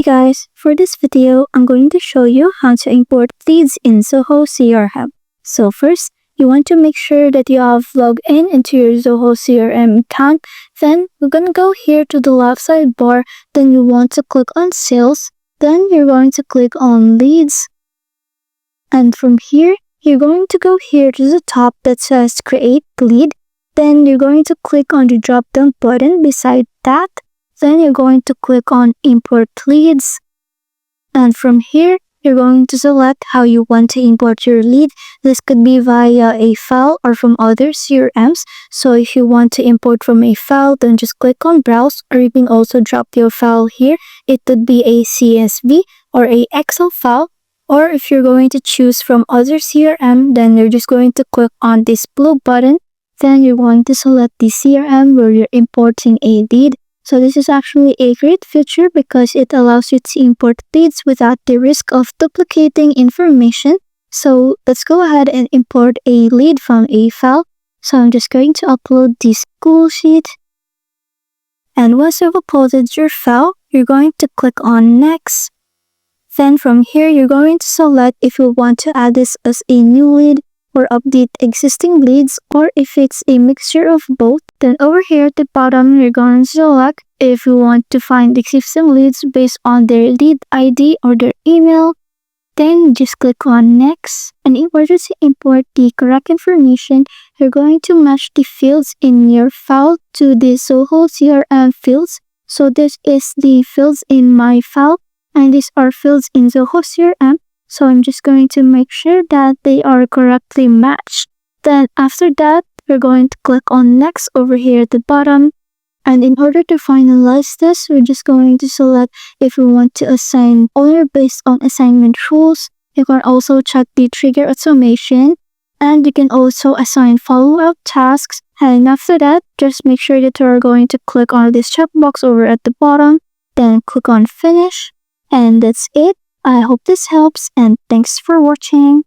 Hey guys, for this video, I'm going to show you how to import leads in Zoho CRM. So first, you want to make sure that you have logged in into your Zoho CRM account. Then we're going to go here to the left sidebar. Then you want to click on sales. Then you're going to click on leads. And from here, you're going to go here to the top that says create lead. Then you're going to click on the drop down button beside that. Then you're going to click on import leads. And from here, you're going to select how you want to import your lead. This could be via a file or from other CRMs. So if you want to import from a file, then just click on browse, or you can also drop your file here. It could be a CSV or a Excel file. Or if you're going to choose from other CRM, then you're just going to click on this blue button. Then you're going to select the CRM where you're importing a lead. So this is actually a great feature because it allows you to import leads without the risk of duplicating information. So let's go ahead and import a lead from a file. So I'm just going to upload the school sheet. And once you've uploaded your file, you're going to click on next. Then from here, you're going to select if you want to add this as a new lead or update existing leads, or if it's a mixture of both. Then over here at the bottom, you're going to select if you want to find existing leads based on their lead ID or their email. Then just click on next. And in order to import the correct information, you're going to match the fields in your file to the Zoho CRM fields. So this is the fields in my file, and these are fields in Zoho CRM. So I'm just going to make sure that they are correctly matched. Then after that, we're going to click on next over here at the bottom. And in order to finalize this, we're just going to select if we want to assign owner based on assignment rules. You can also check the trigger automation. And you can also assign follow-up tasks. And after that, just make sure that you're going to click on this checkbox over at the bottom. Then click on finish. And that's it. I hope this helps, and thanks for watching.